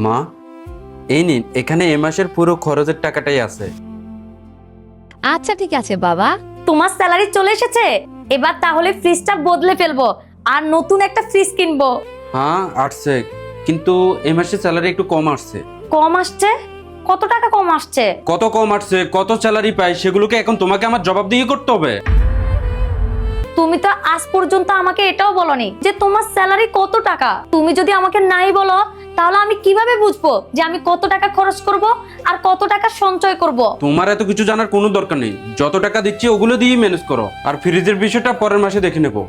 মা, এই নিন, এখানে এ মাসের পুরো খরচের টাকাটাই আছে। আচ্ছা ঠিক আছে বাবা। তোমার স্যালারি চলে এসেছে, এবার তাহলে ফ্রিজটা বদলে ফেলবো আর নতুন একটা ফ্রিজ কিনবো। হ্যাঁ আসছে, কিন্তু এ মাসে স্যালারি একটু কম আসছে। কম আসছে? কত টাকা কম আসছে? কত কম আসছে, কত স্যালারি পাই, সেগুলোকে এখন তোমাকে আমার জবাবদিহি করতে হবে। তুমি তো আজ পর্যন্ত আমাকে এটাও বলনি যে তোমার স্যালারি কত টাকা। তুমি যদি আমাকে নাই বলো তাহলে আমি কিভাবে বুঝবো যে আমি কত টাকা খরচ করব আর কত টাকা সঞ্চয় করব? তোমার এত কিছু জানার কোনো দরকার নেই, যত টাকা দিচ্ছি ওগুলো দিয়েই ম্যানেজ করো, আর ফ্রিজের বিষয়টা পরের মাসে দেখে নেবো।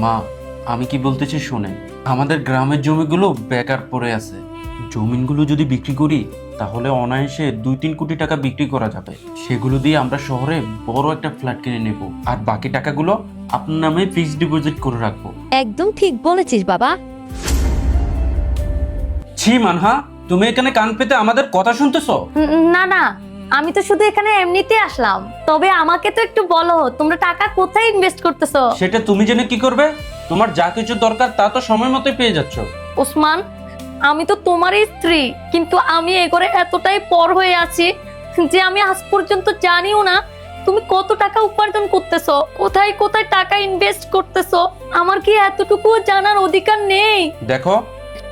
মা, আমি কি বলতেছি শোনেন, আমাদের গ্রামের জমিগুলো বেকার পড়ে আছে। জমিনগুলো যদি বিক্রি করি তাহলে অনায়াসে 2-3 কোটি টাকা বিক্রি করা যাবে। সেগুলো দিয়ে আমরা শহরে বড় একটা ফ্ল্যাট কিনে নেব, আর বাকি টাকাগুলো আপনার নামে ফিক্সড ডিপোজিট করে রাখবো। একদম ঠিক বলেছিস বাবা। ছি মানহা, তুমি এখানে কান পেতে আমাদের কথা শুনতেছো? না না, আমি তো শুধু এখানে এমনিতে আসলাম। তবে আমাকে তো একটু বলো তোমরা টাকা কোথায় ইনভেস্ট করতেছো? সেটা তুমি জেনে কি করবে? তোমার যা কিছু দরকার তা তো সময় মতোই পেয়ে যাচ্ছ। ওসমান, আমি তো তোমারই স্ত্রী, কিন্তু আমি এ ঘরে এতটাই পর হয়ে আছি যে আমি আজ পর্যন্ত জানিও না তুমি কত টাকা উপার্জন করতেছো, কোথায় কোথায় টাকা ইনভেস্ট করতেছো। আমার কি এতটুকু জানার অধিকার নেই? দেখো,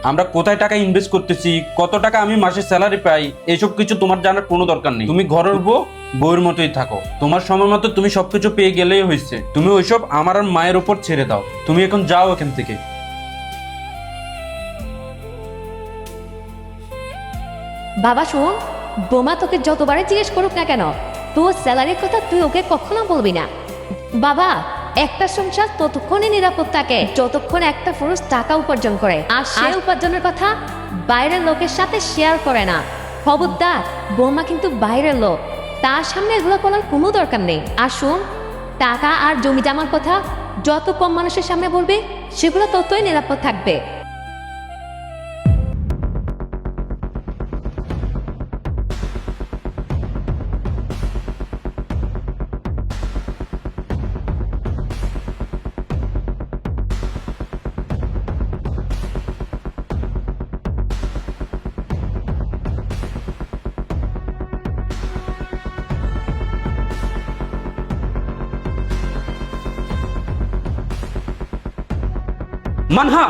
আমরা কোথায় টাকা ইনভেস্ট করতেছি, কত টাকা আমি মাসে স্যালারি পাই, এসব কিছু তোমার জানার কোনো দরকার নেই। তুমি ঘরের বউয়ের মতোই থাকো, তোমার সময় মতো তুমি সবকিছু পেয়ে গেলেই হয়েছে। তুমি ওইসব আমার আর মায়ের উপর ছেড়ে দাও। তুমি এখন যাও এখান থেকে। বাবা শুন, বোমা তোকে যতবারই জিজ্ঞেস করুক না কেন, তোর স্যালারির কথা তুই ওকে কখনো বলবি না। বাবা, একটা সংসার ততক্ষণই নিরাপদ থাকে যতক্ষণ একটা পুরুষ টাকা উপার্জন করে, আর সে উপার্জনের কথা বাইরের লোকের সাথে শেয়ার করে না। খবরদার, বোমা কিন্তু বাইরের লোক, তার সামনে এগুলো বলার কোনো দরকার নেই। আর শুন, টাকা আর জমি জামার কথা যত কম মানুষের সামনে বলবে সেগুলো ততই নিরাপদ থাকবে। মানহা,